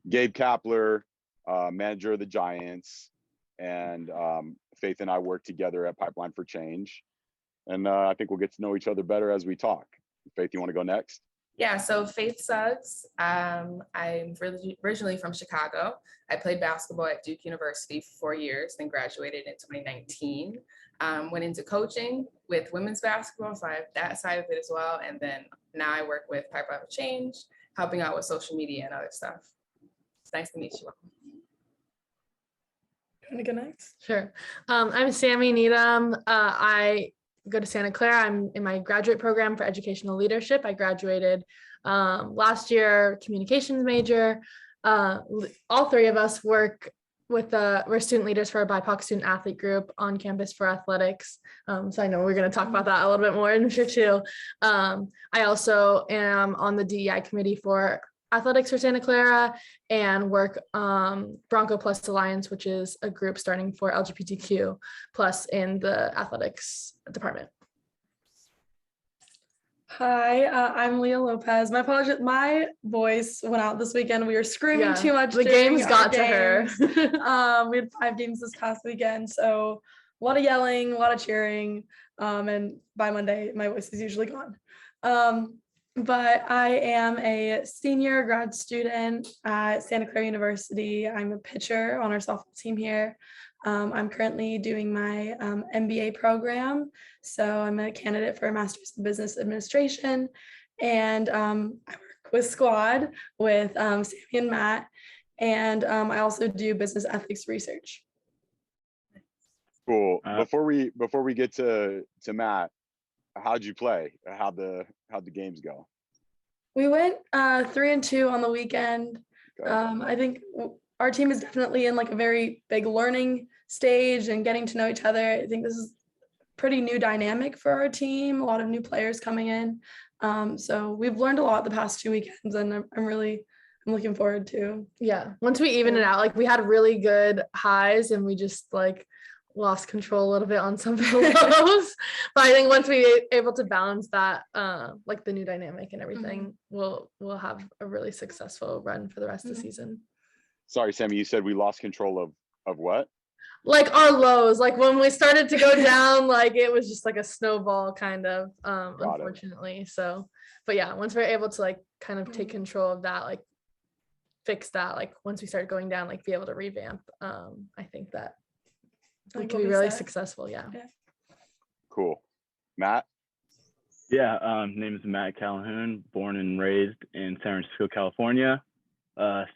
Gabe Kapler, manager of the Giants, and Faith and I work together at Pipeline for Change. And I think we'll get to know each other better as we talk. Faith, you want to go next? Yeah, so Faith Suggs. I'm originally from Chicago. I played basketball at Duke University for 4 years, then graduated in 2019. Went into coaching with women's basketball, so I have that side of it as well. And then now I work with Pipeline for Change, helping out with social media and other stuff. It's nice to meet you all. You want to go next? Sure. I'm Sammy Needham. I go to Santa Clara. I'm in my graduate program for educational leadership. I graduated last year, communications major. All three of us work with we're student leaders for a BIPOC student athlete group on campus for athletics. So I know we're going to talk about that a little bit more in sure too. I also am on the DEI committee for athletics for Santa Clara and work Bronco Plus Alliance, which is a group starting for LGBTQ plus in the athletics department. Hi, I'm Liyah Lopez. My apologies, my voice went out this weekend. We were screaming too much. The games got to her. We had 5 games this past weekend, so a lot of yelling, a lot of cheering, and by Monday, my voice is usually gone. But I am a senior grad student at Santa Clara University. I'm a pitcher on our softball team here. I'm currently doing my MBA program. So I'm a candidate for a master's in business administration. And I work with Squad with Sammy and Matt. And I also do business ethics research. Cool. Before we get to Matt, how'd you play? How'd the games go? We went 3-2 on the weekend. Okay. I think our team is definitely in like a very big learning stage and getting to know each other. I think this is pretty new dynamic for our team. A lot of new players coming in. So we've learned a lot the past 2 weekends, and I'm looking forward to. Yeah. Once we even it out, like we had really good highs and we just like lost control a little bit on some of the lows. But I think once we able to balance that, like the new dynamic and everything, we'll have a really successful run for the rest of the season. Sorry, Sammy, you said we lost control of what? Like our lows, like when we started to go down, like it was just like a snowball kind of, unfortunately. So, but yeah, once we're able to like kind of take control of that, like fix that, like once we start going down, like be able to revamp, I think that we can be really successful. Yeah. Cool. Matt? Yeah, name is Matt Calhoun, born and raised in San Francisco, California,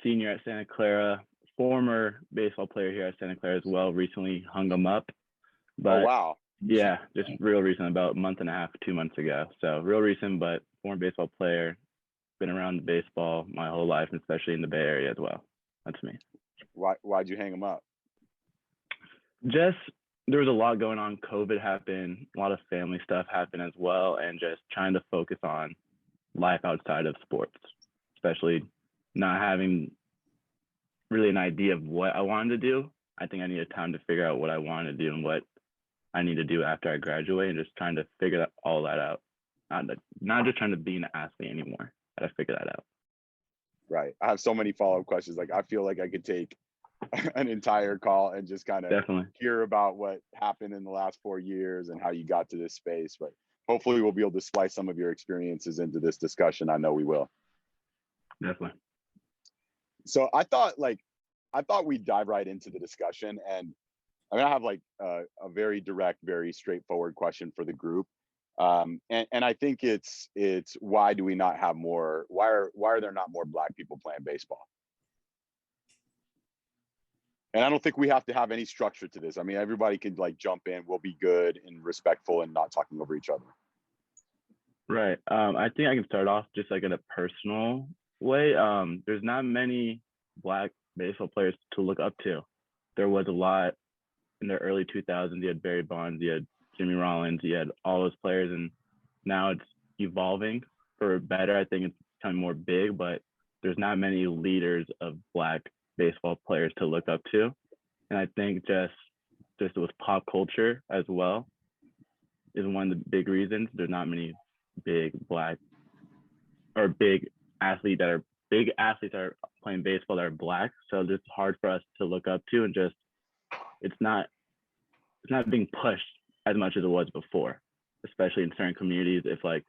senior at Santa Clara, former baseball player here at Santa Clara as well, recently hung them up. But oh, wow. Yeah, just real recent, about a month and a half, 2 months ago. So real recent, but former baseball player, been around baseball my whole life, especially in the Bay Area as well. That's me. Why'd you hang them up? Just there was a lot going on. COVID happened, a lot of family stuff happened as well, and just trying to focus on life outside of sports, especially not having really an idea of what I wanted to do. I think I needed time to figure out what I wanted to do and what I need to do after I graduate, and just trying to figure all that out. Not just trying to be an athlete anymore. I gotta figure that out. Right. I have so many follow-up questions. Like I feel like I could take an entire call and just kind of hear about what happened in the last 4 years and how you got to this space. But hopefully we'll be able to splice some of your experiences into this discussion. I know we will. Definitely. So I thought we'd dive right into the discussion, and I'm gonna have like a very direct, very straightforward question for the group. And I think it's why do we not have more? Why are there not more Black people playing baseball? And I don't think we have to have any structure to this. I mean, everybody can like jump in. We'll be good and respectful and not talking over each other. Right. I think I can start off just like in a personal way. There's not many Black baseball players to look up to. There was a lot in the early 2000s. You had Barry Bonds, you had Jimmy Rollins, you had all those players, and now it's evolving for better. I think it's becoming more big, but there's not many leaders of Black baseball players to look up to. And I think just with pop culture as well is one of the big reasons. There's not many big Black or big athletes that are playing baseball that are Black. So it's hard for us to look up to, and just it's not being pushed as much as it was before, especially in certain communities. If like,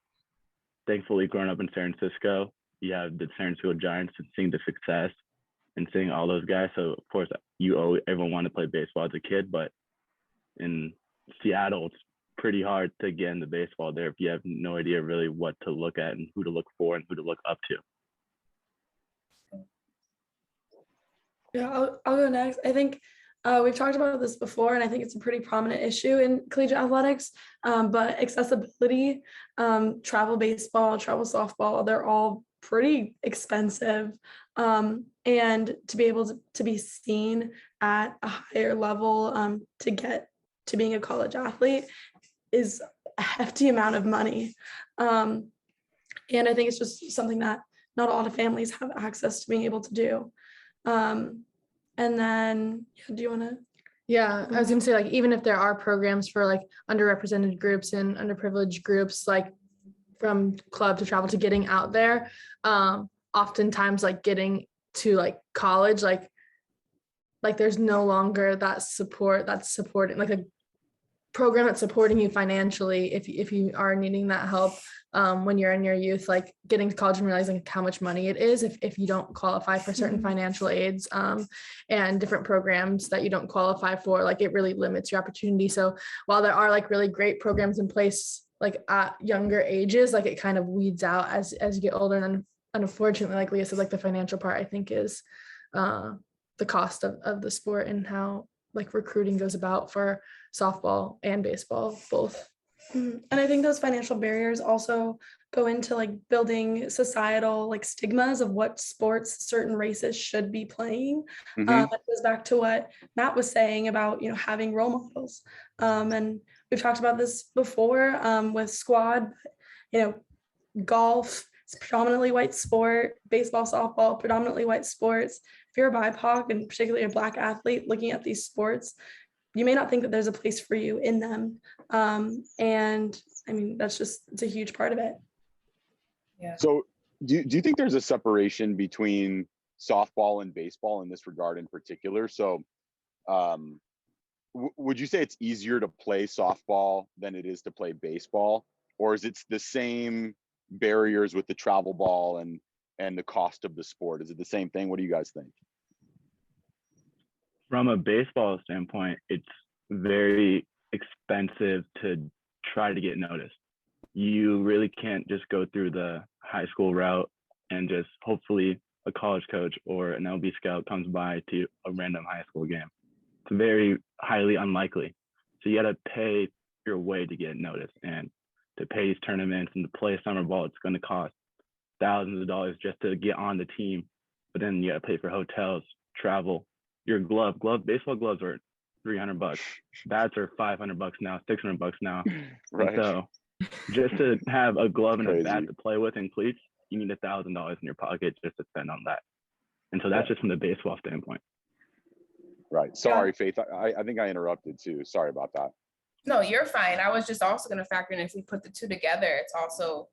thankfully growing up in San Francisco, you have the San Francisco Giants and seeing the success and seeing all those guys. So of course everyone wanted to play baseball as a kid, but in Seattle, it's pretty hard to get into baseball there if you have no idea really what to look at and who to look for and who to look up to. Yeah, I'll go next. I think we've talked about this before, and I think it's a pretty prominent issue in collegiate athletics, but accessibility, travel baseball, travel softball, they're all pretty expensive. And to be able to be seen at a higher level to get to being a college athlete is a hefty amount of money. And I think it's just something that not a lot of families have access to being able to do. And then, do you want to? Yeah, I was gonna say, like, even if there are programs for like underrepresented groups and underprivileged groups, like from club to travel to getting out there, oftentimes like getting to like college, like there's no longer that support that's supporting, like a program that's supporting you financially if you are needing that help when you're in your youth, like getting to college and realizing how much money it is if you don't qualify for certain financial aids and different programs that you don't qualify for, like it really limits your opportunity. So while there are like really great programs in place like at younger ages, like it kind of weeds out as you get older. And unfortunately, like Liyah said, like the financial part I think is the cost of the sport and how like recruiting goes about for softball and baseball both. And I think those financial barriers also go into like building societal like stigmas of what sports certain races should be playing. It goes back to what Matt was saying about, you know, having role models. And we've talked about this before with squad, you know, golf, it's a predominantly white sport, baseball, softball, predominantly white sports. If you're a BIPOC and particularly a Black athlete looking at these sports, you may not think that there's a place for you in them. And I mean, it's a huge part of it. Yeah. So do you think there's a separation between softball and baseball in this regard in particular? So would you say it's easier to play softball than it is to play baseball? Or is it the same barriers with the travel ball and the cost of the sport? Is it the same thing? What do you guys think? From a baseball standpoint, it's very expensive to try to get noticed. You really can't just go through the high school route and just hopefully a college coach or an LB scout comes by to a random high school game. It's very highly unlikely. So you got to pay your way to get noticed, and to pay these tournaments and to play summer ball, it's going to cost thousands of dollars just to get on the team. But then you got to pay for hotels, travel, your baseball gloves are $300. Bats are $500 now, $600 now. Right. And so just to have a glove and a Crazy. bat to play with and cleats, you need $1,000 in your pocket just to spend on that. And so that's just from the baseball standpoint. Right. Sorry, Faith. I think I interrupted too. Sorry about that. No, you're fine. I was just also going to factor in, if we put the two together, it's also,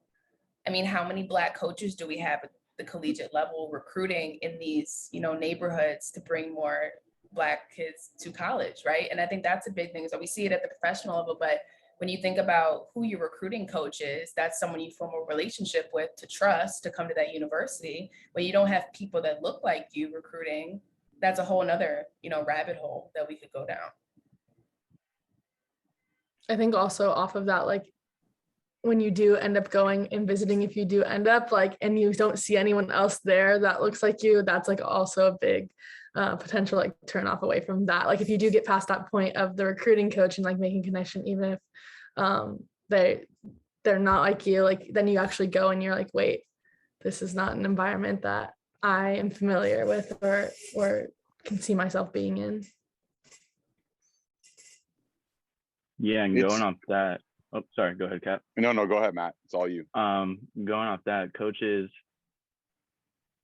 I mean, how many Black coaches do we have at the collegiate level recruiting in these, you know, neighborhoods to bring more Black kids to college, right? And I think that's a big thing. So we see it at the professional level, but when you think about who your recruiting coach is, that's someone you form a relationship with to trust to come to that university. When you don't have people that look like you recruiting, that's a whole nother, you know, rabbit hole that we could go down. I think also off of that, like when you do end up going and visiting, if you do end up like, and you don't see anyone else there that looks like you, that's like also a big potential like turn off away from that. Like if you do get past that point of the recruiting coach and like making connection, even if they're not like you, like then you actually go and you're like, wait, this is not an environment that I am familiar with or can see myself being in. Yeah, and going off that, oh, sorry, go ahead, Cap. No, go ahead, Matt. It's all you. Going off that, coaches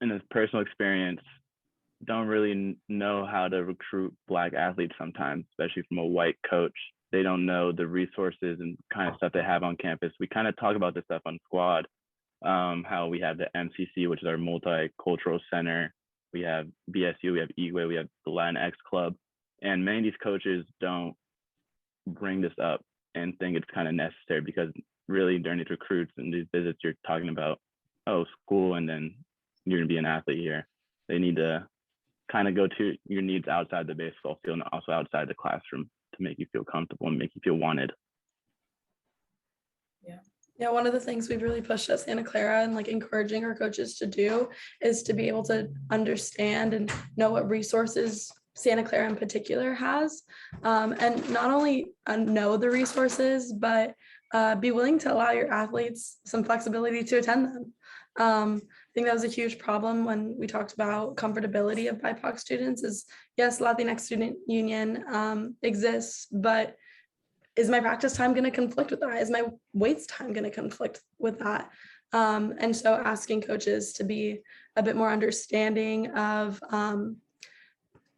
in this personal experience don't really know how to recruit Black athletes sometimes, especially from a white coach. They don't know the resources and kind of stuff they have on campus. We kind of talk about this stuff on squad, how we have the MCC, which is our multicultural center, we have BSU, we have EGWE, we have the Latinx Club, and many of these coaches don't bring this up and think it's kind of necessary, because really during these recruits and these visits, you're talking about, oh, school, and then you're gonna be an athlete here. They need to kind of go to your needs outside the baseball field and also outside the classroom to make you feel comfortable and make you feel wanted. Yeah, one of the things we've really pushed at Santa Clara and like encouraging our coaches to do is to be able to understand and know what resources Santa Clara in particular has, and not only know the resources, but be willing to allow your athletes some flexibility to attend them. I think that was a huge problem when we talked about comfortability of BIPOC students. Is yes, Latinx Student Union exists, but is my practice time going to conflict with that? Is my weights time going to conflict with that? And so asking coaches to be a bit more understanding of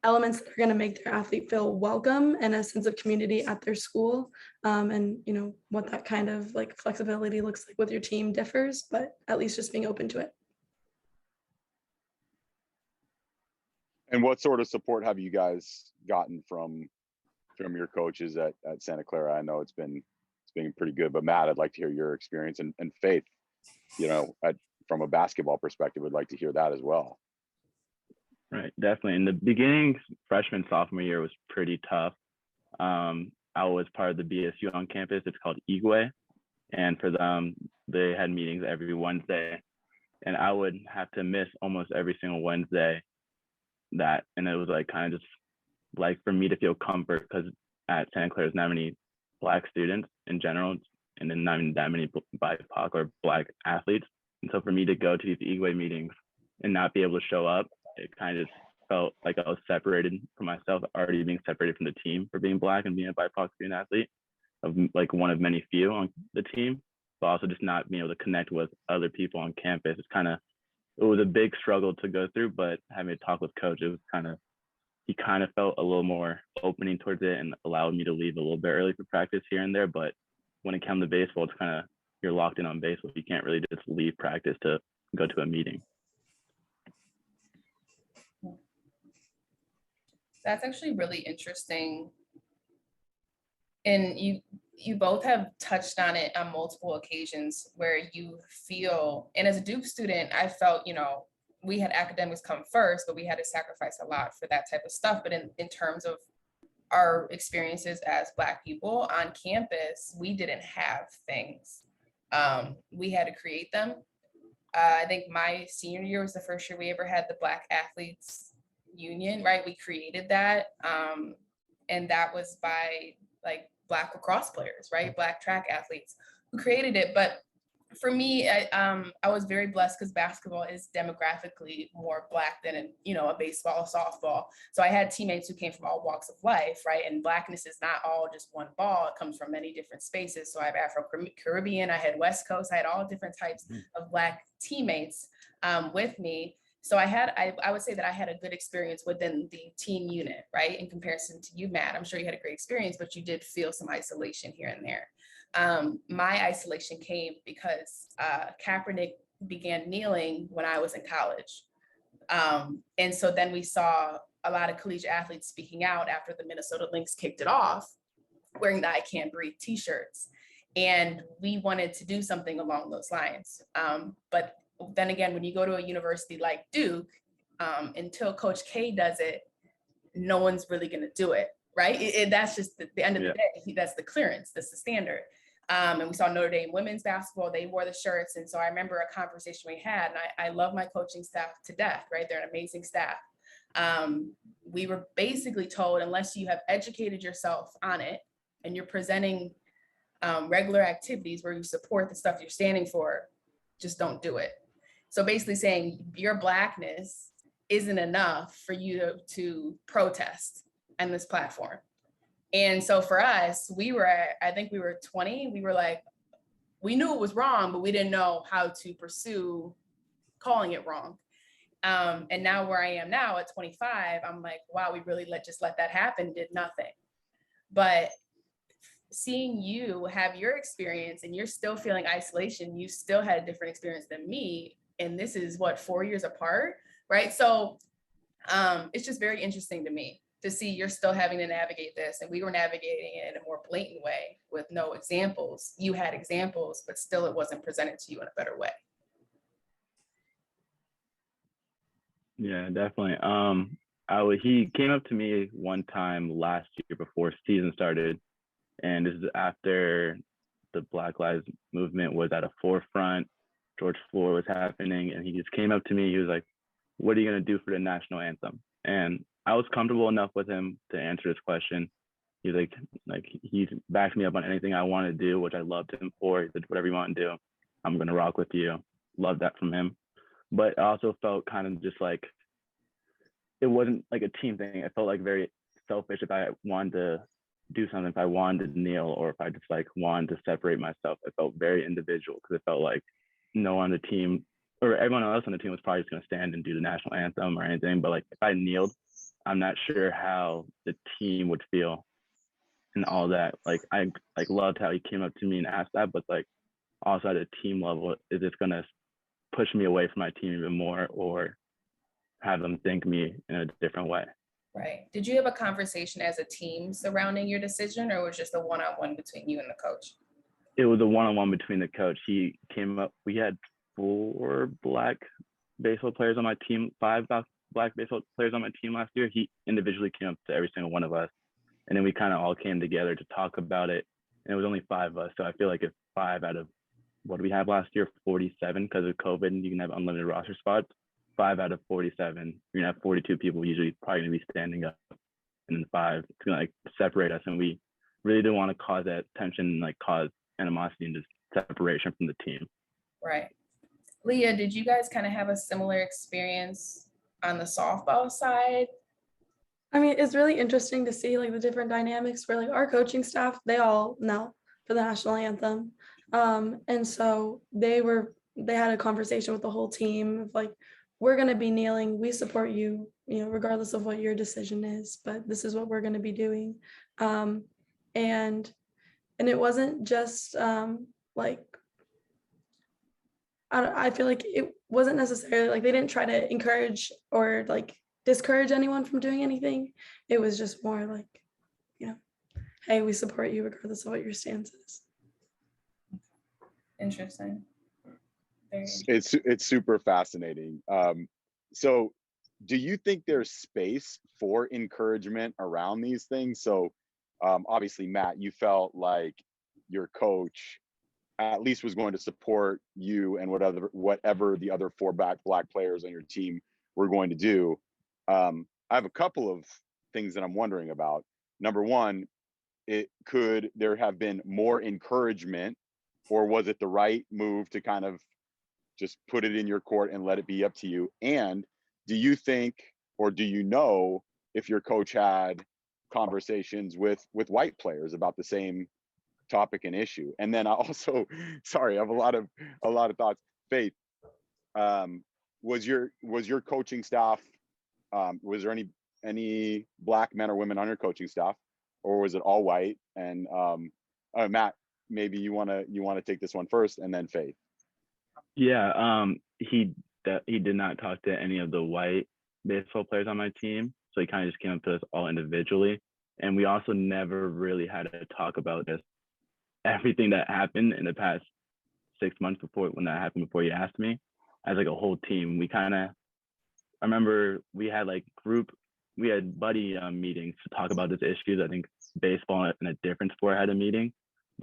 elements that are going to make their athlete feel welcome and a sense of community at their school, and you know what that kind of like flexibility looks like with your team differs, but at least just being open to it. And what sort of support have you guys gotten from your coaches at Santa Clara? I know it's been pretty good, but Matt, I'd like to hear your experience, and Faith, you know, from a basketball perspective, would like to hear that as well. Right, definitely. In the beginning, freshman, sophomore year was pretty tough. I was part of the BSU on campus. It's called EGWE. And for them, they had meetings every Wednesday. And I would have to miss almost every single Wednesday and it was like kind of just like for me to feel comfort, because at Santa Clara, there's not many Black students in general, and then not even that many BIPOC or Black athletes. And so for me to go to these EGWE meetings and not be able to show up, it kind of felt like I was separated from myself, already being separated from the team for being Black and being a BIPOC student athlete, of like one of many few on the team, but also just not being able to connect with other people on campus. It was a big struggle to go through, but having to talk with coach, he kind of felt a little more opening towards it and allowed me to leave a little bit early for practice here and there. But when it comes to baseball, it's kind of, you're locked in on baseball. You can't really just leave practice to go to a meeting. That's actually really interesting. And you both have touched on it on multiple occasions where you feel, and as a Duke student, I felt, you know, we had academics come first, but we had to sacrifice a lot for that type of stuff. But in terms of our experiences as Black people on campus, we didn't have things. We had to create them. I think my senior year was the first year we ever had the Black Athletes Union, right? We created that. And that was by like Black lacrosse players, right? Black track athletes who created it. But for me, I was very blessed because basketball is demographically more Black than a baseball or softball. So I had teammates who came from all walks of life, right? And Blackness is not all just one ball. It comes from many different spaces. So I have Afro-Caribbean, I had West Coast, I had all different types of Black teammates with me. So I would say that I had a good experience within the team unit, right? In comparison to you, Matt, I'm sure you had a great experience, but you did feel some isolation here and there. My isolation came because Kaepernick began kneeling when I was in college. And so then we saw a lot of collegiate athletes speaking out after the Minnesota Lynx kicked it off, wearing the I Can't Breathe t-shirts. And we wanted to do something along those lines. But then again, when you go to a university like Duke, until Coach K does it, no one's really gonna do it, right? That's just the end of the day. That's the clearance, that's the standard. And we saw Notre Dame women's basketball, they wore the shirts. And so I remember a conversation we had, and I love my coaching staff to death, right? They're an amazing staff. We were basically told, unless you have educated yourself on it and you're presenting regular activities where you support the stuff you're standing for, just don't do it. So basically saying your Blackness isn't enough for you to protest on this platform. And so for us, I think we were 20, we were like, we knew it was wrong, but we didn't know how to pursue calling it wrong. And now where I am now at 25, I'm like, wow, we really just let that happen, did nothing. But seeing you have your experience and you're still feeling isolation, you still had a different experience than me. And this is 4 years apart, right? So It's just very interesting to me to see you're still having to navigate this, and we were navigating it in a more blatant way with no examples. You had examples, but still it wasn't presented to you in a better way. Yeah, definitely. He came up to me one time last year before season started, and this is after the Black Lives Movement was at a forefront. George Floyd was happening, and he just came up to me. He was like, "What are you gonna do for the national anthem?" And I was comfortable enough with him to answer this question. He's like he's backed me up on anything I want to do, which I loved him for. He said, "Whatever you want to do, I'm gonna rock with you." Love that from him. But I also felt kind of just like it wasn't like a team thing. It felt like very selfish if I wanted to do something, if I wanted to kneel, or if I just like wanted to separate myself. It felt very individual because it felt like no one on the team or everyone else on the team was probably just going to stand and do the national anthem or anything. But like if I kneeled, I'm not sure how the team would feel and all that. Like I like loved how he came up to me and asked that, but like also at a team level, is this going to push me away from my team even more or have them think me in a different way? Right. Did you have a conversation as a team surrounding your decision, or was it just a one-on-one between you and the coach? It was a one-on-one between the coach. He came up, we had 4 Black baseball players on my team, 5 Black baseball players on my team last year. He individually came up to every single one of us. And then we kind of all came together to talk about it. And it was only 5 of us. So I feel like if 5 out of, what did we have last year? 47, because of COVID, and you can have unlimited roster spots. 5 out of 47, you're gonna have 42 people usually probably gonna be standing up. And then 5, it's gonna like separate us. And we really didn't want to cause that tension and like cause animosity and just separation from the team. Right. Liyah, did you guys kind of have a similar experience on the softball side? I mean, it's really interesting to see like the different dynamics where like our coaching staff, they all know for the national anthem. And so they had a conversation with the whole team of like, we're going to be kneeling. We support you, regardless of what your decision is, but this is what we're going to be doing. And it wasn't just like, I feel like it wasn't necessarily like they didn't try to encourage or like discourage anyone from doing anything. It was just more like, hey, we support you regardless of what your stance is. Interesting. It's super fascinating. So do you think there's space for encouragement around these things? So obviously, Matt, you felt like your coach at least was going to support you and whatever the other 4 black players on your team were going to do. I have a couple of things that I'm wondering about. Number one, could there have been more encouragement, or was it the right move to kind of just put it in your court and let it be up to you? And do you think, or do you know if your coach had conversations with white players about the same topic and issue? And then I also, sorry, I have a lot of thoughts. Faith, was your coaching staff, was there any Black men or women on your coaching staff, or was it all white? And Matt, maybe you want to take this one first, and then Faith. Yeah, he did not talk to any of the white baseball players on my team, so he kind of just came up to us all individually. And we also never really had to talk about this, everything that happened in the past 6 months when that happened, before he asked me, as like a whole team. I remember we had buddy meetings to talk about these issues. I think baseball and a different sport had a meeting,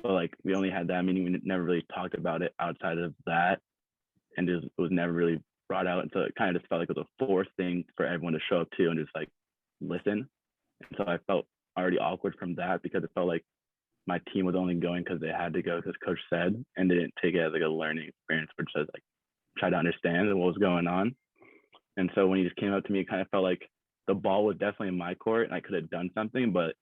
but like we only had that meeting. We never really talked about it outside of that, and it was never really brought out. And so it kind of just felt like it was a forced thing for everyone to show up to and just like listen. And so I felt already awkward from that, because it felt like my team was only going because they had to go because coach said, and they didn't take it as like a learning experience, which says like try to understand what was going on. And so when he just came up to me, it kind of felt like the ball was definitely in my court and I could have done something, but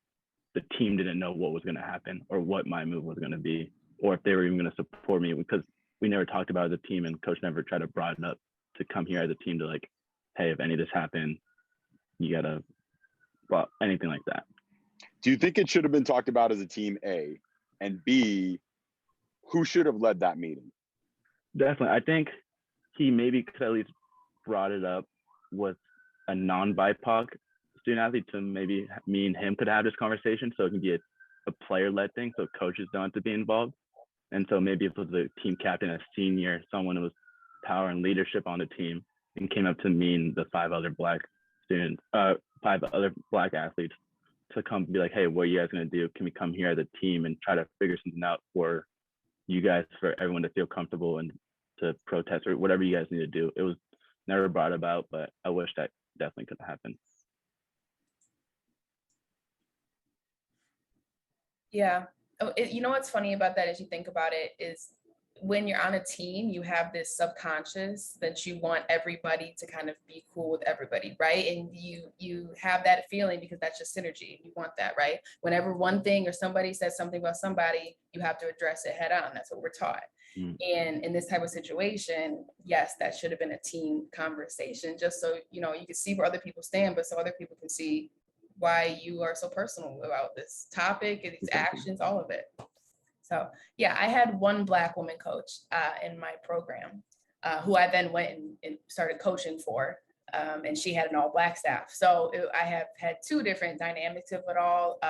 the team didn't know what was going to happen or what my move was going to be, or if they were even going to support me, because we never talked about it as a team, and coach never tried to broaden up to come here as a team to like, hey, if any of this happened, you gotta, well, anything like that. Do you think it should have been talked about as a team, A, and B, who should have led that meeting? Definitely. I think he maybe could at least brought it up with a non-BIPOC student athlete to maybe me and him could have this conversation, so it can be a player-led thing, so coaches don't have to be involved. And so maybe if it was a team captain, a senior, someone who was power and leadership on the team, and came up to me and the 5 other Black students, 5 other Black athletes, to come be like, hey, what are you guys gonna do? Can we come here as a team and try to figure something out for you guys, for everyone to feel comfortable and to protest or whatever you guys need to do? It was never brought about, but I wish that definitely could have happened. Yeah. Oh, you know what's funny about that as you think about it is when you're on a team, you have this subconscious that you want everybody to kind of be cool with everybody, right? And you have that feeling because that's just synergy. You want that, right? Whenever one thing or somebody says something about somebody, you have to address it head on. That's what we're taught. And in this type of situation, yes, that should have been a team conversation, just so you can see where other people stand, but so other people can see why you are so personal about this topic and these actions, all of it. So yeah, I had one Black woman coach in my program who I then went and started coaching for, and she had an all Black staff. So I have had 2 different dynamics of it all.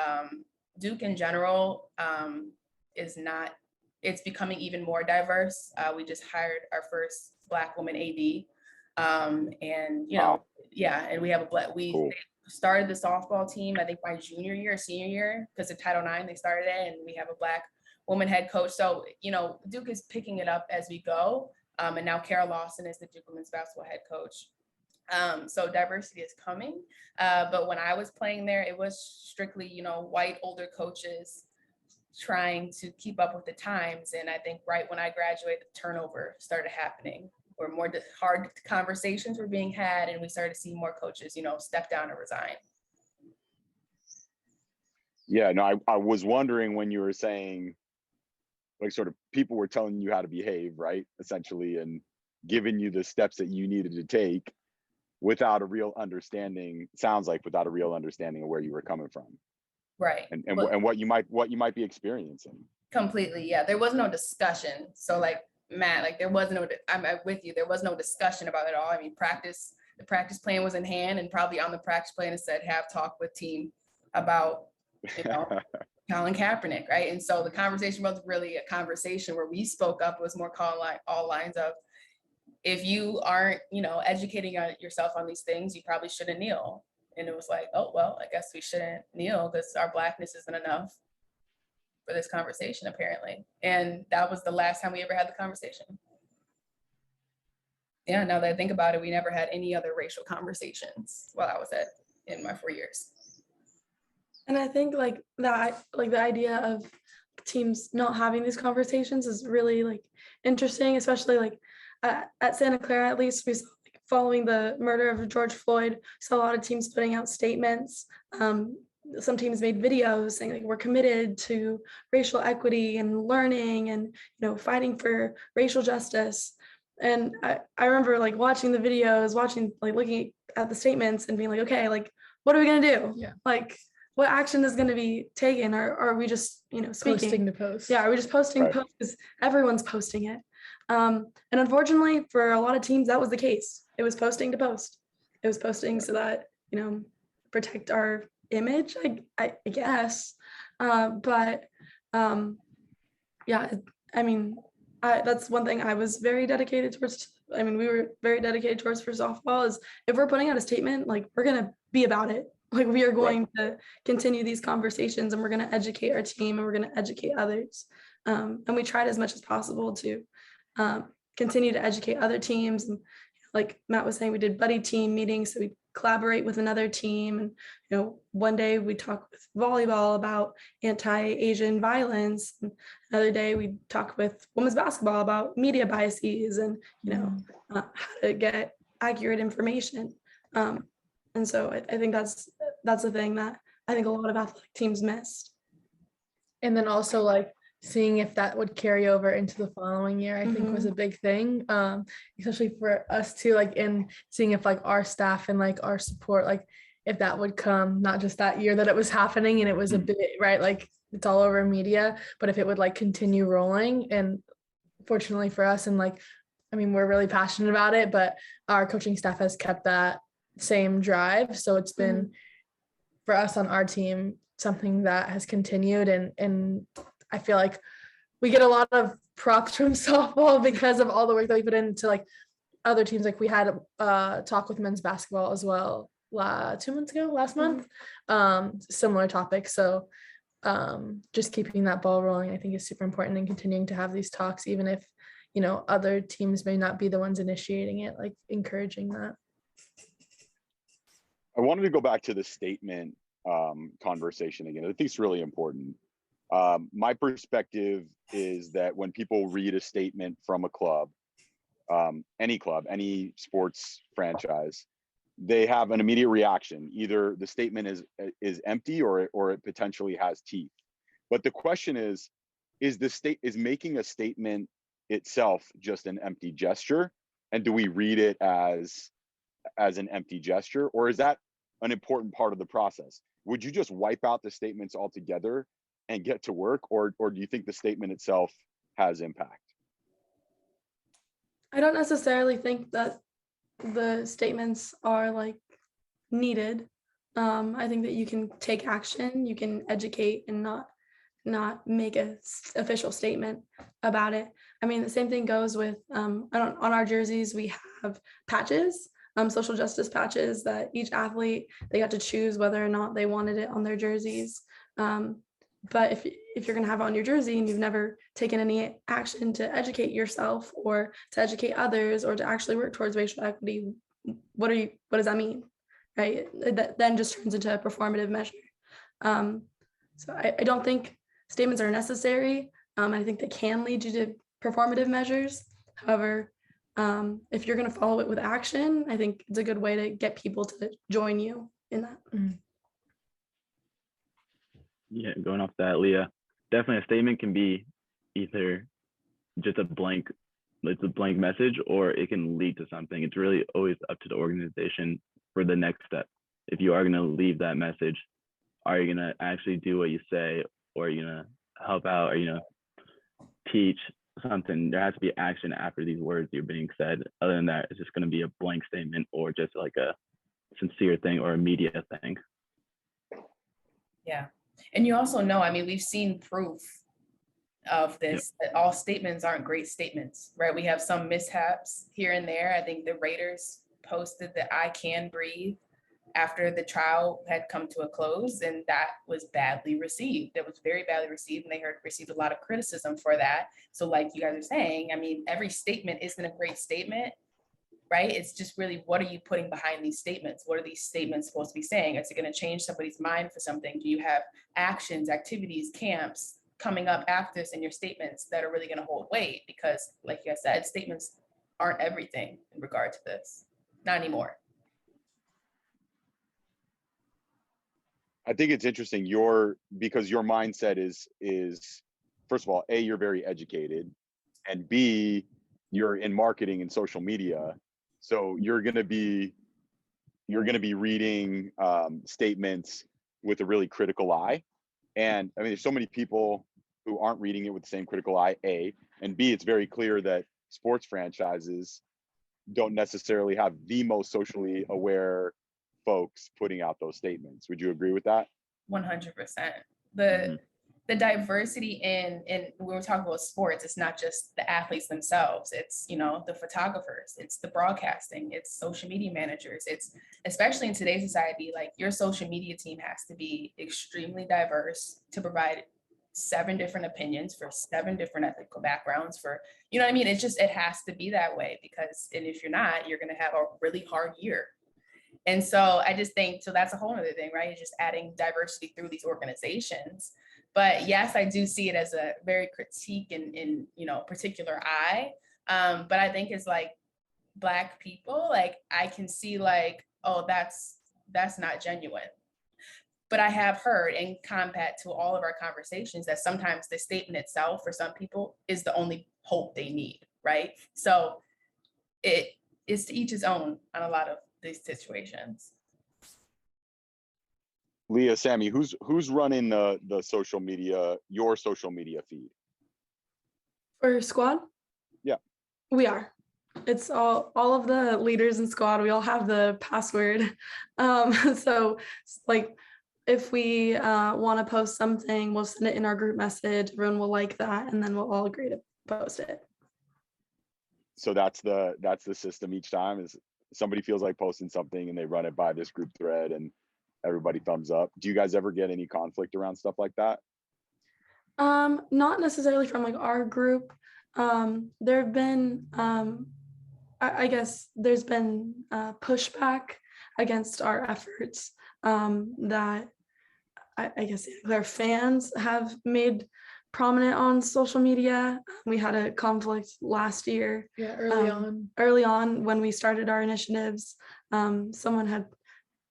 Duke in general it's becoming even more diverse. We just hired our first Black woman AD, and yeah, and we have we started the softball team, I think my junior year, senior year, because of Title IX, they started it, and we have a Black woman head coach. So, Duke is picking it up as we go. And now Carol Lawson is the Duke women's basketball head coach. So diversity is coming. But when I was playing there, it was strictly, white older coaches trying to keep up with the times. And I think right when I graduated, the turnover started happening, where more hard conversations were being had, and we started to see more coaches, step down or resign. Yeah, no, I was wondering when you were saying, like, sort of people were telling you how to behave, right? Essentially, and giving you the steps that you needed to take without a real understanding, sounds like without a real understanding of where you were coming from. Right. And what you might be experiencing. Completely, yeah. There was no discussion. So like Matt, like there was no, I'm with you, there was no discussion about it all. I mean, the practice plan was in hand, and probably on the practice plan it said, have talk with team about, Colin Kaepernick, right? And so the conversation wasn't really a conversation where we spoke up. It was more all lines of, if you aren't, educating yourself on these things, you probably shouldn't kneel. And it was like, oh, well, I guess we shouldn't kneel because our Blackness isn't enough for this conversation, apparently. And that was the last time we ever had the conversation. Yeah, now that I think about it, we never had any other racial conversations while I was in my 4 years. And I think the idea of teams not having these conversations is really interesting, especially at Santa Clara. At least we saw, following the murder of George Floyd, saw a lot of teams putting out statements. Some teams made videos saying we're committed to racial equity and learning and fighting for racial justice. And I remember watching the videos, looking at the statements and being okay, what are we gonna do? Yeah. What action is going to be taken, or are we just speaking? Posting to post? Yeah, are we just posting Right. to post because everyone's posting it? And unfortunately, for a lot of teams, that was the case. It was posting to post. It was posting so that protect our image, I guess. But yeah, I mean, that's one thing I was very dedicated towards. I mean, we were very dedicated towards for softball. Is if we're putting out a statement, we're gonna be about it. We are going to continue these conversations, and we're going to educate our team, and we're going to educate others. And we tried as much as possible to continue to educate other teams. And like Matt was saying, we did buddy team meetings, so we collaborate with another team. And one day we talk with volleyball about anti-Asian violence. And another day we talk with women's basketball about media biases and how to get accurate information. And so I think that's the thing that I think a lot of athletic teams missed. And then also seeing if that would carry over into the following year, I think was a big thing, especially for us too, in seeing if our staff and our support, if that would come, not just that year that it was happening and it was a bit, right? It's all over media, but if it would continue rolling. And fortunately for us, and I mean, we're really passionate about it, but our coaching staff has kept that same drive. So it's been for us on our team something that has continued, and I feel like we get a lot of props from softball because of all the work that we put into like other teams. Like we had a talk with men's basketball as well last month, similar topic. So just keeping that ball rolling, I think, is super important, and continuing to have these talks, even if, you know, other teams may not be the ones initiating it, like encouraging that. I wanted to go back to the statement conversation again. I think it's really important. My perspective is that when people read a statement from a club, any sports franchise, they have an immediate reaction. Either the statement is empty or it potentially has teeth. But the question is making a statement itself just an empty gesture? And do we read it as an empty gesture, or is that an important part of the process? Would you just wipe out the statements altogether and get to work, or do you think the statement itself has impact? I don't necessarily think that the statements are like needed. I think that you can take action, you can educate, and not make a official statement about it. I mean, the same thing goes with on our jerseys, we have patches, social justice patches that each athlete, they got to choose whether or not they wanted it on their jerseys. But if you're going to have it on your jersey and you've never taken any action to educate yourself or to educate others or to actually work towards racial equity, what does that mean? Right? That then just turns into a performative measure. So I don't think statements are necessary. I think they can lead you to performative measures. However, if you're going to follow it with action, I think it's a good way to get people to join you in that. Yeah, going off that, Liyah, definitely a statement can be either just a blank message, or it can lead to something. It's really always up to the organization for the next step. If you are going to leave that message, are you going to actually do what you say, or are you going to help out, or, you know, teach something? There has to be action after these words you're being said. Other than that, it's just going to be a blank statement or just like a sincere thing or a media thing. Yeah. And you also know, I mean, we've seen proof of this, that all statements aren't great statements, right? We have some mishaps here and there. I think the Raiders posted the "I can breathe" after the trial had come to a close, and that was badly received. It was very badly received, and they received a lot of criticism for that. So like you guys are saying, I mean, every statement isn't a great statement, right? It's just really, what are you putting behind these statements? What are these statements supposed to be saying? Is it going to change somebody's mind for something? Do you have actions, activities, camps coming up after this in your statements that are really going to hold weight? Because like you guys said, statements aren't everything in regard to this. Not anymore. I think it's interesting because your mindset is first of all, A, you're very educated, and B, you're in marketing and social media. So you're going to be reading statements with a really critical eye. And I mean, there's so many people who aren't reading it with the same critical eye, A, and B, it's very clear that sports franchises don't necessarily have the most socially aware folks putting out those statements. Would you agree with that? 100%. The diversity in when we're talking about sports, it's not just the athletes themselves. It's, you know, the photographers, it's the broadcasting, it's social media managers. It's, especially in today's society, like your social media team has to be extremely diverse to provide 7 different opinions for 7 different ethical backgrounds for, you know what I mean? It's just, it has to be that way, because, and if you're not, you're going to have a really hard year. And so I just think, so that's a whole other thing, right? It's just adding diversity through these organizations. But yes, I do see it as a very critique in you know, particular eye. But I think it's like Black people, like I can see like, oh, that's not genuine. But I have heard, in combat to all of our conversations, that sometimes the statement itself for some people is the only hope they need, right? So it is to each his own on a lot of these situations. Liyah, Sammy, who's running the social media, your social media feed? For squad? Yeah. We are. It's all of the leaders in squad. We all have the password. So like if we want to post something, we'll send it in our group message. Everyone will like that, and then we'll all agree to post it. So that's the system each time, is somebody feels like posting something and they run it by this group thread and everybody thumbs up. Do you guys ever get any conflict around stuff like that? Not necessarily from like our group. There have been I guess there's been pushback against our efforts that I guess their fans have made prominent on social media. We had a conflict last year. Yeah, early on when we started our initiatives. Someone had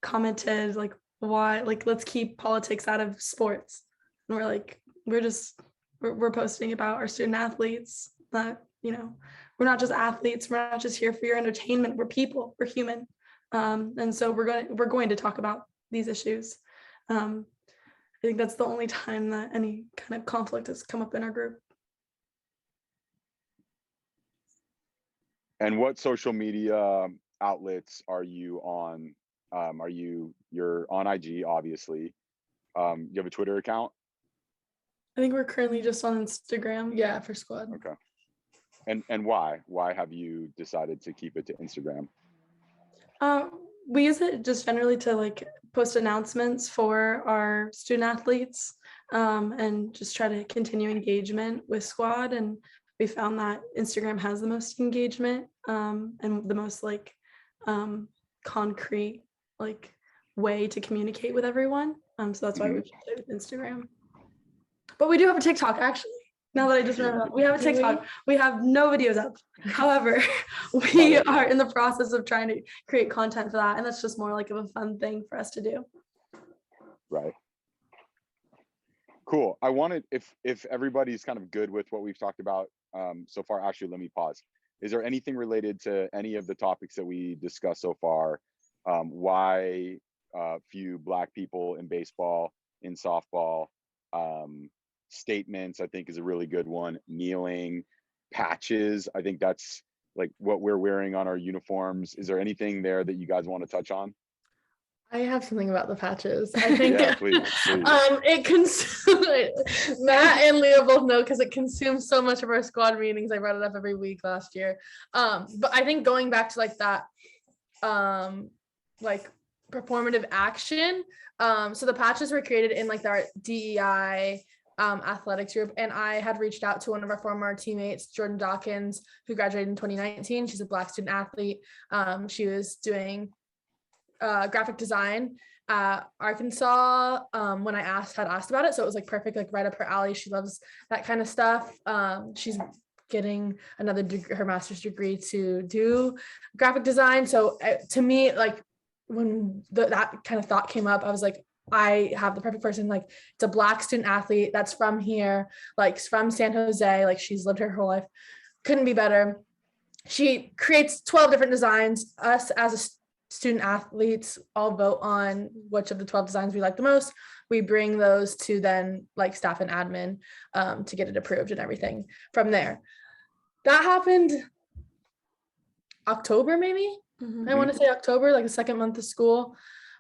commented like, why, like, let's keep politics out of sports. And we're like, we're posting about our student athletes, that, you know, we're not just athletes, we're not just here for your entertainment, we're people, we're human. And so we're going to talk about these issues. I think that's the only time that any kind of conflict has come up in our group. And what social media outlets are you on? You're on IG, obviously. You have a Twitter account? I think we're currently just on Instagram. Yeah, for squad. Okay. And why? Why have you decided to keep it to Instagram? We use it just generally to like post announcements for our student athletes, and just try to continue engagement with squad. And we found that Instagram has the most engagement, and the most like concrete like way to communicate with everyone. So that's why we started with Instagram. But we do have a TikTok, actually. Now that I just remember, we have a TikTok. We have no videos up. However, we are in the process of trying to create content for that, and that's just more like of a fun thing for us to do. Right. Cool. I wanted, if everybody's kind of good with what we've talked about so far, actually, let me pause. Is there anything related to any of the topics that we discussed so far? Why few Black people in baseball, in softball, statements, I think, is a really good one. Kneeling, patches, I think that's like what we're wearing on our uniforms. Is there anything there that you guys want to touch on? I have something about the patches. I think Yeah, please. it consumes Matt and Liyah both know, because it consumes so much of our squad meetings. I brought it up every week last year. But I think going back to like that like performative action. So the patches were created in like our DEI athletics group, and I had reached out to one of our former teammates, Jordan Dawkins, who graduated in 2019. She's a Black student athlete. She was doing graphic design at Arkansas when I had asked about it, so it was like perfect, like right up her alley. She loves that kind of stuff. She's getting another her master's degree to do graphic design. So to me, like when that kind of thought came up, I was like, I have the perfect person. Like, it's a Black student athlete that's from here, like from San Jose, like she's lived her whole life. Couldn't be better. She creates 12 different designs. Us as a student athletes all vote on which of the 12 designs we like the most. We bring those to then like staff and admin to get it approved and everything from there. That happened October, maybe. I want to say October, like the second month of school.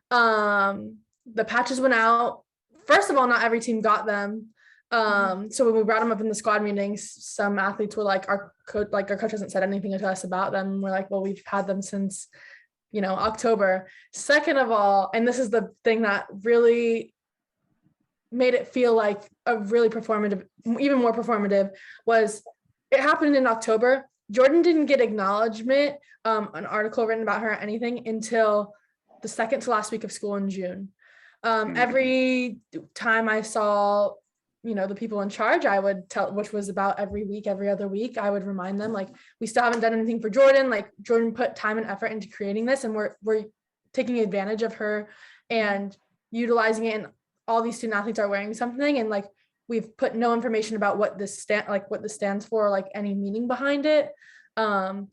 The patches went out. First of all, not every team got them. So when we brought them up in the squad meetings, some athletes were like, our coach hasn't said anything to us about them. We're like, well, we've had them since, October. Second of all, and this is the thing that really made it feel like a really performative, even more performative, was it happened in October. Jordan didn't get acknowledgement, an article written about her or anything, until the second to last week of school in June. Every time I saw, the people in charge, I would tell, which was about every week, every other week, I would remind them, like, we still haven't done anything for Jordan. Like, Jordan put time and effort into creating this, and we're taking advantage of her and utilizing it. And all these student athletes are wearing something, and like, we've put no information about what this stands for, like any meaning behind it. And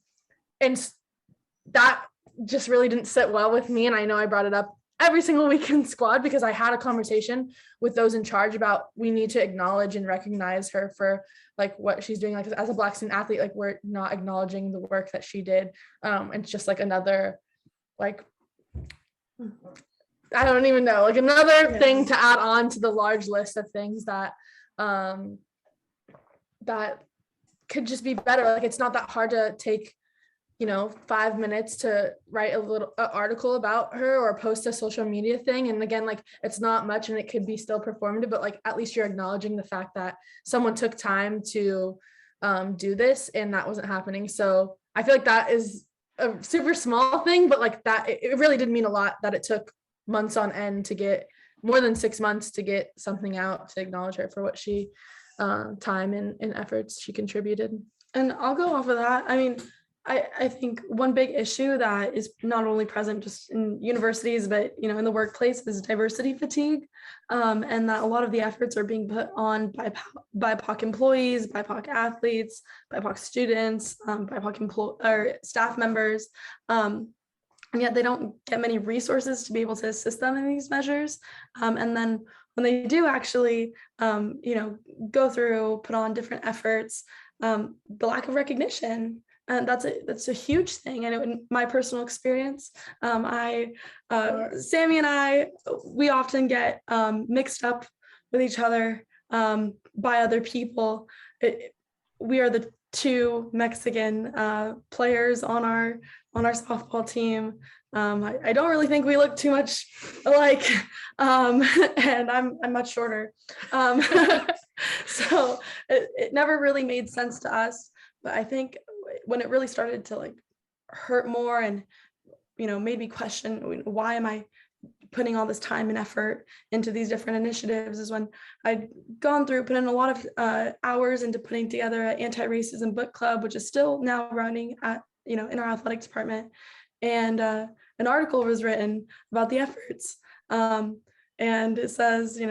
that just really didn't sit well with me. And I know I brought it up every single weekend squad, because I had a conversation with those in charge about we need to acknowledge and recognize her for like what she's doing. Like as a Black student athlete, like we're not acknowledging the work that she did. It's just like another, like, I don't even know, like another thing to add on to the large list of things that that could just be better. Like it's not that hard to take, 5 minutes to write a little article about her or post a social media thing. And again, like it's not much and it could be still performative, but like at least you're acknowledging the fact that someone took time to do this and that wasn't happening. So I feel like that is a super small thing, but like that, it really did mean a lot that it took months on end to get, more than 6 months to get something out to acknowledge her for what she time and efforts she contributed. And I'll go off of that. I mean, I think one big issue that is not only present just in universities, but in the workplace is diversity fatigue, and that a lot of the efforts are being put on BIPOC employees, BIPOC athletes, BIPOC students, BIPOC or staff members, and yet they don't get many resources to be able to assist them in these measures. And then when they do actually, go through, put on different efforts, the lack of recognition. And that's a huge thing. And in my personal experience, Sammy and I, we often get mixed up with each other by other people. We are the two Mexican players on our softball team. I don't really think we look too much alike, and I'm much shorter. So it never really made sense to us. But I think when it really started to like hurt more and, made me question, why am I putting all this time and effort into these different initiatives, is when I'd gone through, put in a lot of hours into putting together an anti-racism book club, which is still now running at, in our athletic department. And an article was written about the efforts. And it says,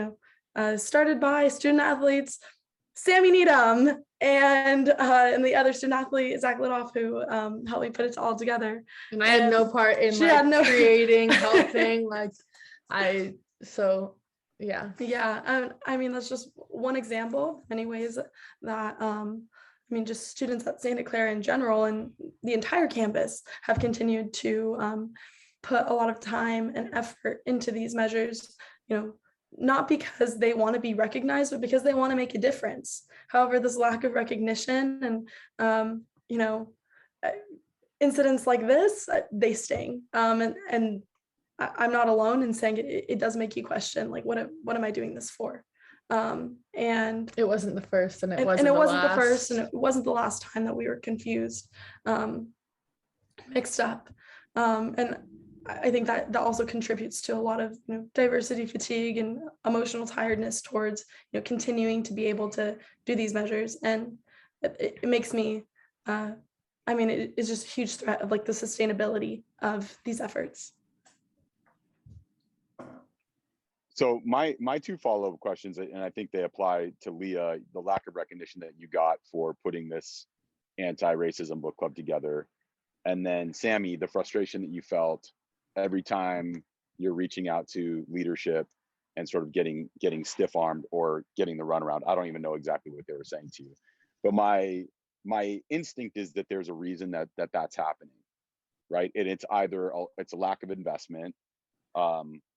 started by student athletes Sammy Needham and the other student athlete, Zach Lidoff, who helped me put it all together. And I had no part in creating, helping, yeah. Yeah, I mean, that's just one example. Many ways that, just students at Santa Clara in general and the entire campus have continued to put a lot of time and effort into these measures, not because they want to be recognized, but because they want to make a difference. However, this lack of recognition and, incidents like this, they sting. And I'm not alone in saying it does make you question, like, what am I doing this for? And it wasn't the first, and it wasn't the first, and it wasn't the last time that we were confused, mixed up. And I think that also contributes to a lot of diversity fatigue and emotional tiredness towards continuing to be able to do these measures. And it makes me, it's just a huge threat of like the sustainability of these efforts. So my two follow-up questions, and I think they apply to Liyah, the lack of recognition that you got for putting this anti-racism book club together, and then Sammy, the frustration that you felt every time you're reaching out to leadership and sort of getting stiff-armed or getting the runaround. I don't even know exactly what they were saying to you, but my instinct is that there's a reason that's happening, right? And it's either it's a lack of investment,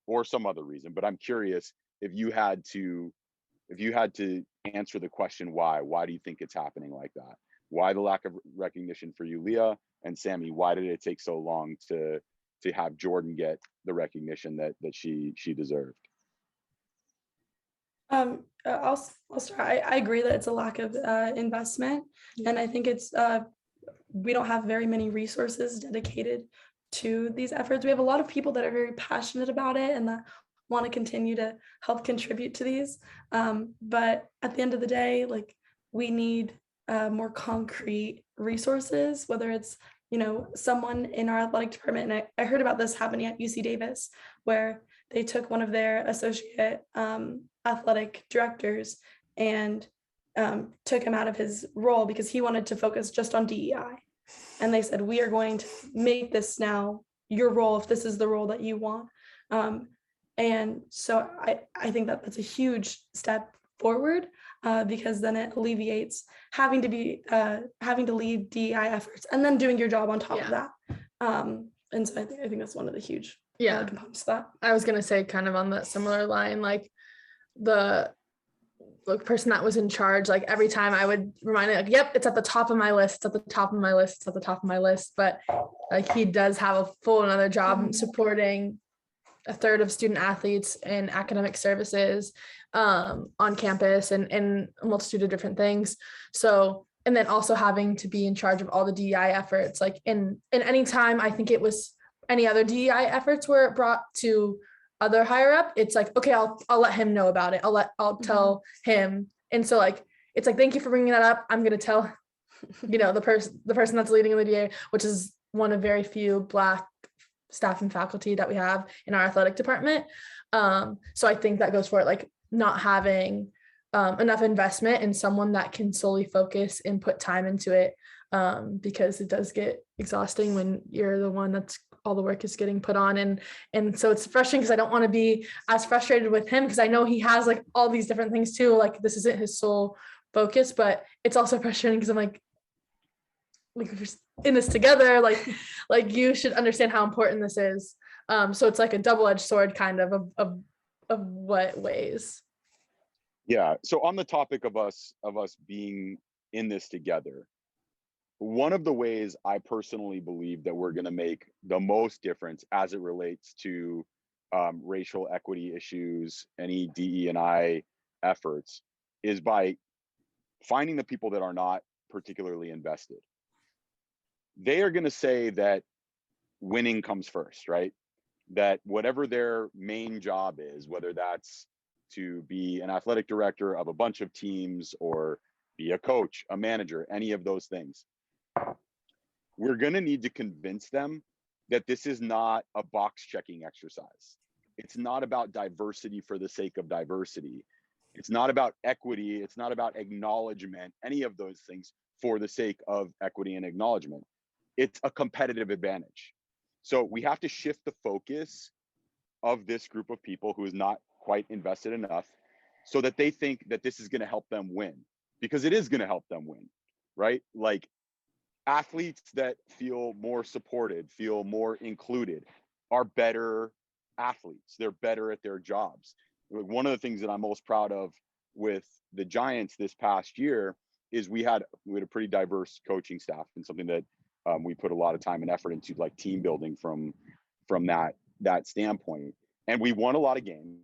or some other reason. But I'm curious, if you had to answer the question why do you think it's happening like that? Why the lack of recognition for you, Liyah? And Sammy, why did it take so long to have Jordan get the recognition that she deserved? I'll start. I agree that it's a lack of investment, and I think it's we don't have very many resources dedicated to these efforts. We have a lot of people that are very passionate about it and that want to continue to help contribute to these. But at the end of the day, like, we need more concrete resources, whether it's someone in our athletic department. And I heard about this happening at UC Davis, where they took one of their associate athletic directors and took him out of his role because he wanted to focus just on DEI. And they said, we are going to make this now your role if this is the role that you want. And so I think that that's a huge step forward, because then it alleviates having to lead DEI efforts and then doing your job on top of that. And so I think that's one of the huge components of that. I was gonna say kind of on that similar line, like the person that was in charge, like every time I would remind it, like, yep, it's at the top of my list, it's at the top of my list, it's at the top of my list. But like he does have a full another job supporting a third of student athletes in academic services on campus and a multitude of different things. So, and then also having to be in charge of all the DEI efforts, like in any time, I think it was any other DEI efforts were brought to other higher up, it's like, okay, I'll let him know about it. I'll tell him. And so like, it's like, thank you for bringing that up. I'm going to tell, the person that's leading the DEI, which is one of very few Black staff and faculty that we have in our athletic department. So I think that goes for it, like not having enough investment in someone that can solely focus and put time into it, because it does get exhausting when you're the one that's all the work is getting put on. And so it's frustrating because I don't want to be as frustrated with him because I know he has like all these different things too. Like this isn't his sole focus, but it's also frustrating because I'm like we're in this together, like you should understand how important this is. So it's like a double-edged sword kind of what ways. Yeah. So on the topic of us being in this together, one of the ways I personally believe that we're going to make the most difference as it relates to racial equity issues, any DE&I efforts, is by finding the people that are not particularly invested. They are going to say that winning comes first, right? That whatever their main job is, whether that's to be an athletic director of a bunch of teams or be a coach, a manager, any of those things, we're going to need to convince them that this is not a box checking exercise. It's not about diversity for the sake of diversity. It's not about equity. It's not about acknowledgement, any of those things for the sake of equity and acknowledgement. It's a competitive advantage. So we have to shift the focus of this group of people who is not quite invested enough so that they think that this is going to help them win, because it is going to help them win, right? Like athletes that feel more supported, feel more included, are better athletes. They're better at their jobs. One of the things that I'm most proud of with the Giants this past year is we had a pretty diverse coaching staff, and something that we put a lot of time and effort into, like team building from that standpoint. And we won a lot of games,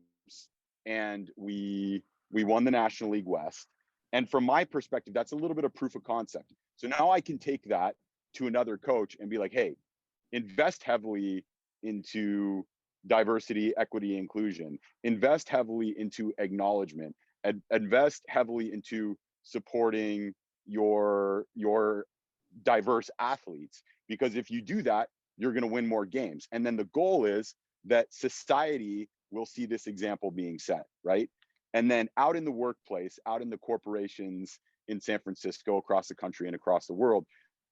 and we won the National League West. And from my perspective, that's a little bit of proof of concept. So now I can take that to another coach and be like, hey, invest heavily into diversity, equity, inclusion, invest heavily into acknowledgement, invest heavily into supporting your diverse athletes, because if you do that, you're going to win more games. And then the goal is that society will see this example being set, right? And then out in the workplace, out in the corporations in San Francisco, across the country and across the world,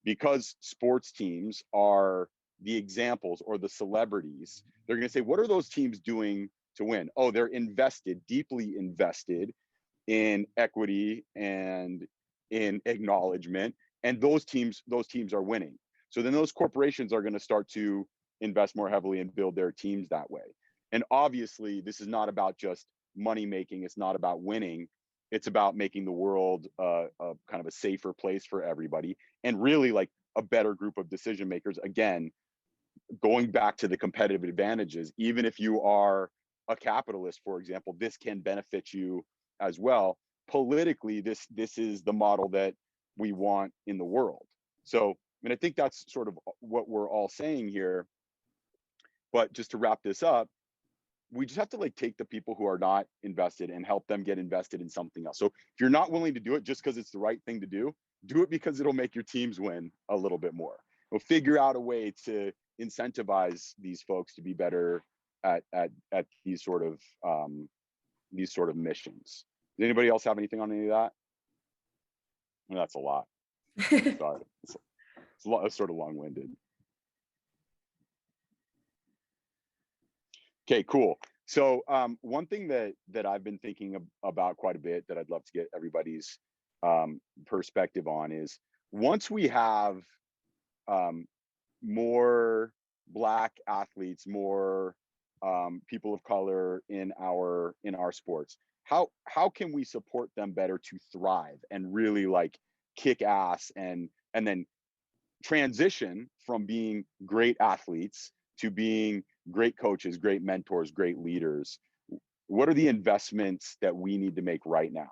because sports teams are the examples or the celebrities, they're going to say, what are those teams doing to win? Oh, they're invested, deeply invested in equity and in acknowledgement. And those teams are winning. So then those corporations are going to start to invest more heavily and build their teams that way. And obviously, this is not about just money making. It's not about winning. It's about making the world a kind of a safer place for everybody, and really like a better group of decision makers. Again, going back to the competitive advantages, even if you are a capitalist, for example, this can benefit you as well. Politically, this is the model that we want in the world. So, I mean, I think that's sort of what we're all saying here. But just to wrap this up, we just have to like take the people who are not invested and help them get invested in something else. So if you're not willing to do it just because it's the right thing to do it because it'll make your teams win a little bit more. We'll figure out a way to incentivize these folks to be better at these sort of missions. Does anybody else have anything on any of that? Well, that's a lot. Sorry, it's sort of long-winded. Okay, cool. So one thing that I've been thinking about quite a bit that I'd love to get everybody's perspective on is, once we have more Black athletes, more people of color in our sports, how can we support them better to thrive and really like kick ass and then transition from being great athletes to being great coaches, great mentors, great leaders? What are the investments that we need to make right now?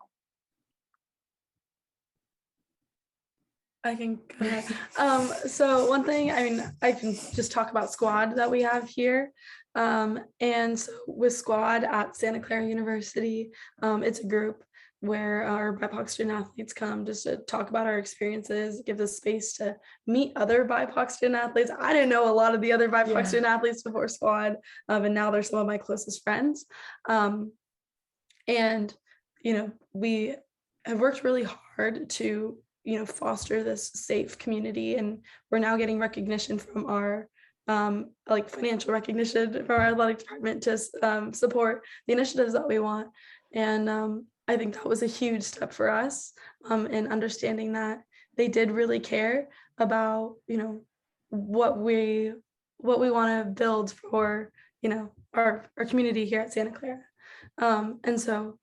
I can go ahead. So one thing, I mean, I can just talk about squad that we have here. And so with squad at Santa Clara University, it's a group where our BIPOC student athletes come just to talk about our experiences, give us space to meet other BIPOC student athletes. I didn't know a lot of the other BIPOC student athletes before squad, and now they're some of my closest friends. And, you know, we have worked really hard to, you know, foster this safe community, and we're now getting recognition from our like financial recognition from our athletic department to support the initiatives that we want. And I think that was a huge step for us in understanding that they did really care about, you know, what we want to build for, you know, our community here at Santa Clara. And so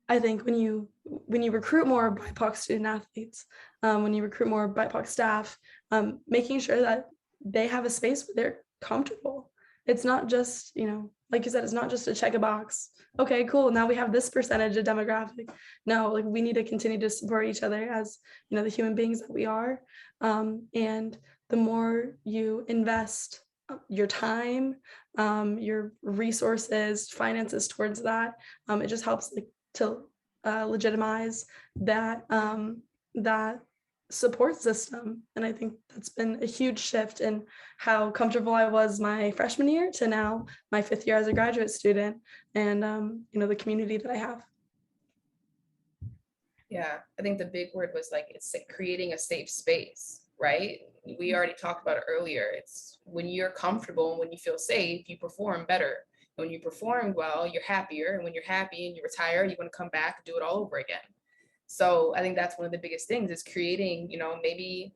I think when you recruit more BIPOC student athletes, when you recruit more BIPOC staff, making sure that they have a space where they're comfortable. It's not just, you know, like you said, it's not just to check a box. Okay, cool. Now we have this percentage of demographic. No, like we need to continue to support each other as, you know, the human beings that we are. And the more you invest your time, your resources, finances towards that, it just helps to legitimize that that support system. And I think that's been a huge shift in how comfortable I was my freshman year to now my 5th year as a graduate student, and you know, the community that I have. Yeah, I think the big word was like, it's like creating a safe space, right? We already talked about it earlier. It's when you're comfortable and when you feel safe, you perform better. When you perform well, you're happier. And when you're happy and you retire, you want to come back and do it all over again. So I think that's one of the biggest things, is creating, you know, maybe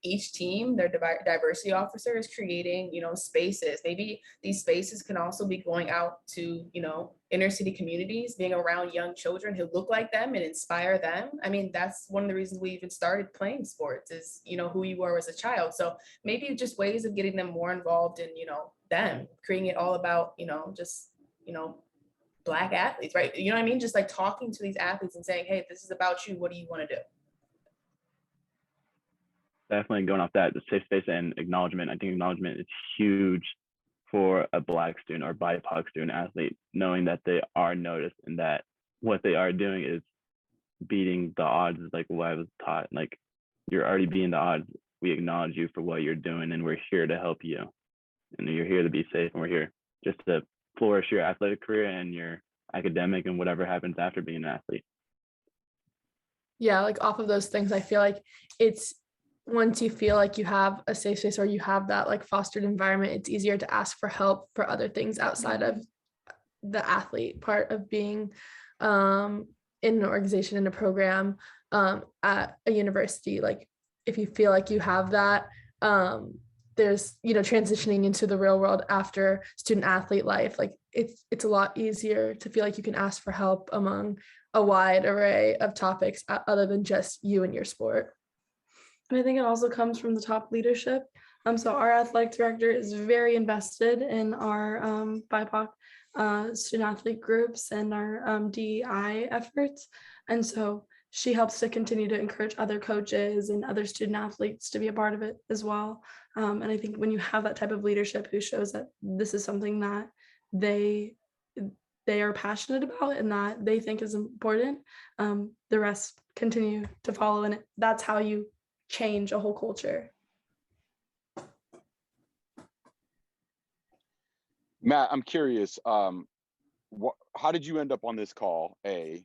each team, their diversity officer is creating, you know, spaces. Maybe these spaces can also be going out to, you know, inner city communities, being around young children who look like them and inspire them. I mean, that's one of the reasons we even started playing sports, is, you know, who you were as a child. So maybe just ways of getting them more involved in, you know, them, creating it all about, you know, just, you know, Black athletes, right? You know what I mean? Just like talking to these athletes and saying, hey, this is about you. What do you want to do? Definitely going off that, the safe space and acknowledgement. I think acknowledgement is huge for a Black student or BIPOC student athlete, knowing that they are noticed and that what they are doing is beating the odds, is like what I was taught. Like, you're already beating the odds. We acknowledge you for what you're doing, and we're here to help you. And you're here to be safe, and we're here just to flourish your athletic career and your academic and whatever happens after being an athlete. Yeah, like off of those things, I feel like it's, once you feel like you have a safe space or you have that like fostered environment, it's easier to ask for help for other things outside of the athlete part of being in an organization, in a program, at a university. Like if you feel like you have that, there's, you know, transitioning into the real world after student athlete life, like it's a lot easier to feel like you can ask for help among a wide array of topics other than just you and your sport. And I think it also comes from the top leadership. So our athletic director is very invested in our BIPOC student athlete groups and our DEI efforts. And so she helps to continue to encourage other coaches and other student athletes to be a part of it as well. And I think when you have that type of leadership who shows that this is something that they are passionate about and that they think is important, the rest continue to follow. And that's how you change a whole culture. Matt, I'm curious, how did you end up on this call, A,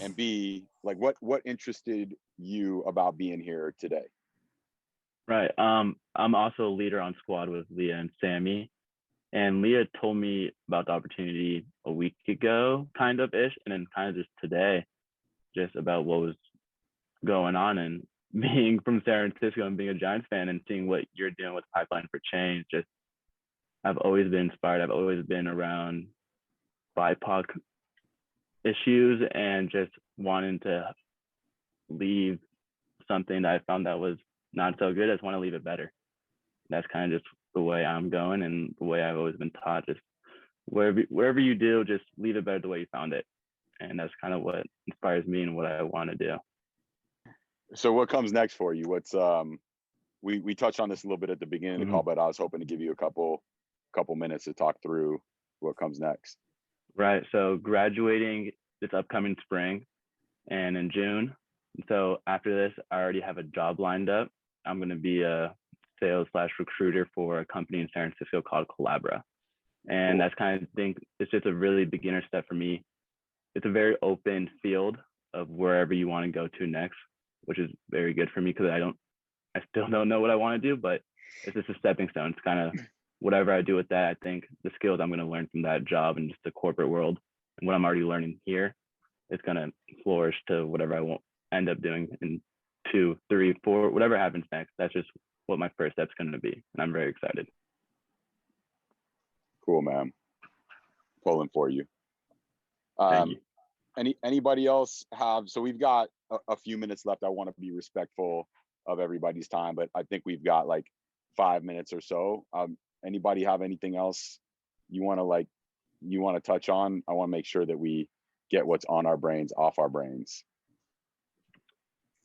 and B, like what interested you about being here today? Right. I'm also a leader on squad with Liyah and Sammy. And Liyah told me about the opportunity a week ago, kind of ish, and then kind of just today, just about what was going on. And being from San Francisco and being a Giants fan and seeing what you're doing with Pipeline for Change, just I've always been inspired. I've always been around BIPOC issues and just wanting to leave something that I found that was not so good. I just want to leave it better. That's kind of just the way I'm going and the way I've always been taught. Just wherever you do, just leave it better the way you found it. And that's kind of what inspires me and what I want to do. So what comes next for you? What's we touched on this a little bit at the beginning of the call, but I was hoping to give you a couple minutes to talk through what comes next. Right. So graduating this upcoming spring and in June. So after this, I already have a job lined up. I'm going to be a sales/recruiter for a company in San Francisco called Collabra. And that's kind of think it's just a really beginner step for me. It's a very open field of wherever you want to go to next, which is very good for me because I still don't know what I want to do, but it's just a stepping stone. It's kind of whatever I do with that. I think the skills I'm going to learn from that job and just the corporate world and what I'm already learning here, it's going to flourish to whatever I won't end up doing in 2, 3, 4, whatever happens next. That's just what my first step's going to be. And I'm very excited. Cool, man. Pulling for you. Thank you. Anybody else have, so we've got a few minutes left. I want to be respectful of everybody's time, but I think we've got like 5 minutes or so. Anybody have anything else you want to touch on? I want to make sure that we get what's on our brains off our brains.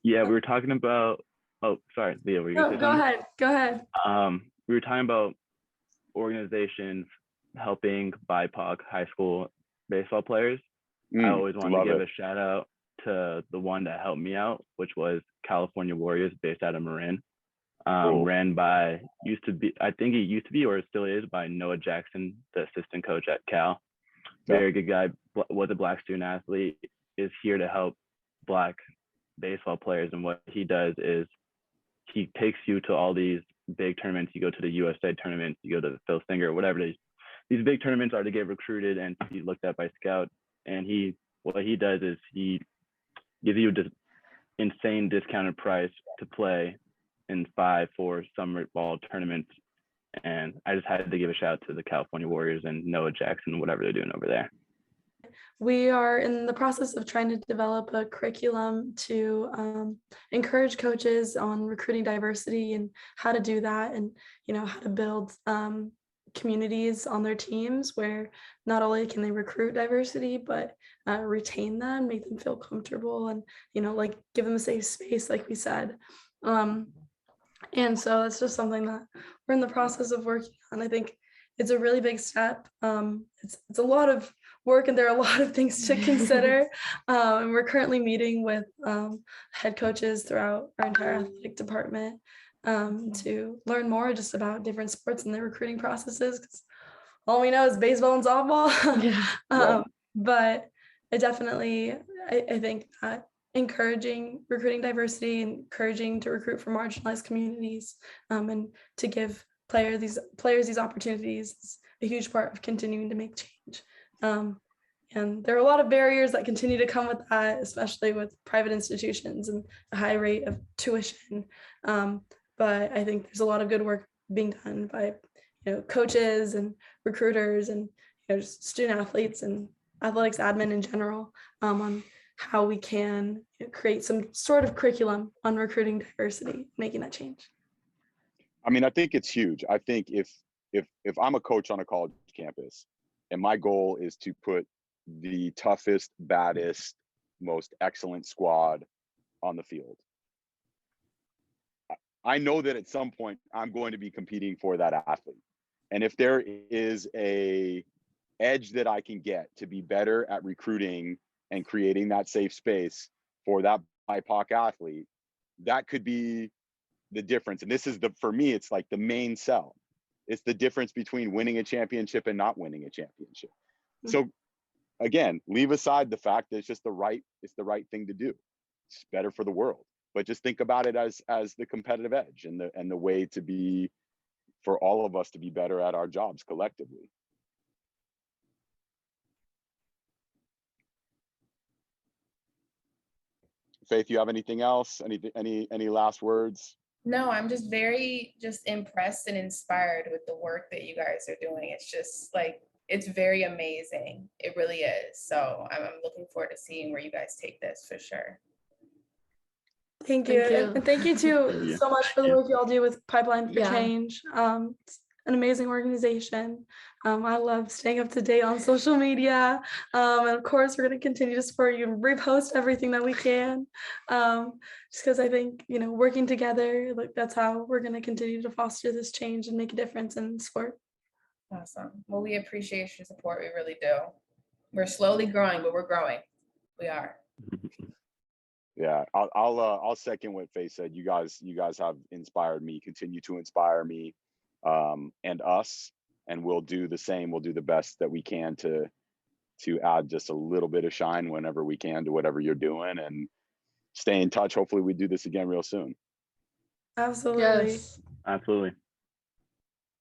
Yeah, we were talking about, oh, sorry, Liyah, were you going to say something? Go ahead. We were talking about organizations helping BIPOC high school baseball players. I always want to give a shout out to the one that helped me out, which was California Warriors based out of Marin. Ran by, I think it used to be, or it still is, by Noah Jackson, the assistant coach at Cal. Very good guy, was a Black student athlete, is here to help Black baseball players. And what he does is he takes you to all these big tournaments. You go to the USA tournaments, you go to the Phil Singer, whatever it is. These big tournaments are to get recruited and to be looked at by scouts. And what he does is he gives you this insane discounted price to play in 5 for summer ball tournaments. And I just had to give a shout out to the California Warriors and Noah Jackson, whatever they're doing over there. We are in the process of trying to develop a curriculum to encourage coaches on recruiting diversity and how to do that, and how to build communities on their teams where not only can they recruit diversity, but retain them, make them feel comfortable, and give them a safe space, like we said. And so that's just something that we're in the process of working on. I think it's a really big step. It's a lot of work, and there are a lot of things to consider. And we're currently meeting with head coaches throughout our entire athletic department to learn more just about different sports and their recruiting processes, because all we know is baseball and softball. But it definitely, I think that encouraging recruiting diversity, encouraging to recruit from marginalized communities, and to give players these opportunities is a huge part of continuing to make change. And there are a lot of barriers that continue to come with that, especially with private institutions and a high rate of tuition. But I think there's a lot of good work being done by coaches and recruiters and just student athletes and athletics admin in general, on how we can create some sort of curriculum on recruiting diversity, making that change. I mean, I think it's huge. I think if I'm a coach on a college campus and my goal is to put the toughest, baddest, most excellent squad on the field, I know that at some point I'm going to be competing for that athlete. And if there is a edge that I can get to be better at recruiting and creating that safe space for that BIPOC athlete, that could be the difference. And this is for me, it's like the main sell. It's the difference between winning a championship and not winning a championship. Mm-hmm. So again, leave aside the fact that it's the right thing to do. It's better for the world. But just think about it as the competitive edge and the way to be for all of us to be better at our jobs collectively. Faith, you have anything else? Any last words? No, I'm just very impressed and inspired with the work that you guys are doing. It's just like, it's very amazing. It really is. So I'm looking forward to seeing where you guys take this for sure. Thank you. Thank you. And thank you too so much for the work you all do with Pipeline for Yeah. Change. It's an amazing organization. I love staying up to date on social media. And of course, we're going to continue to support you and repost everything that we can. Just because I think, working together, like that's how we're going to continue to foster this change and make a difference in sport. Awesome. Well, we appreciate your support. We really do. We're slowly growing, but we're growing. We are. Yeah, I'll second what Faith said. You guys have inspired me, continue to inspire me, and us, and we'll do the same. We'll do the best that we can to add just a little bit of shine whenever we can to whatever you're doing, and stay in touch. Hopefully we do this again real soon. Absolutely. Yes. Absolutely.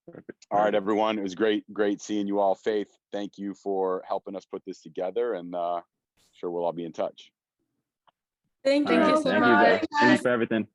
Perfect. All right, everyone. It was great seeing you all. Faith, thank you for helping us put this together, and sure we'll all be in touch. Thank All you right, all so thank you much. guys. Thank you for everything.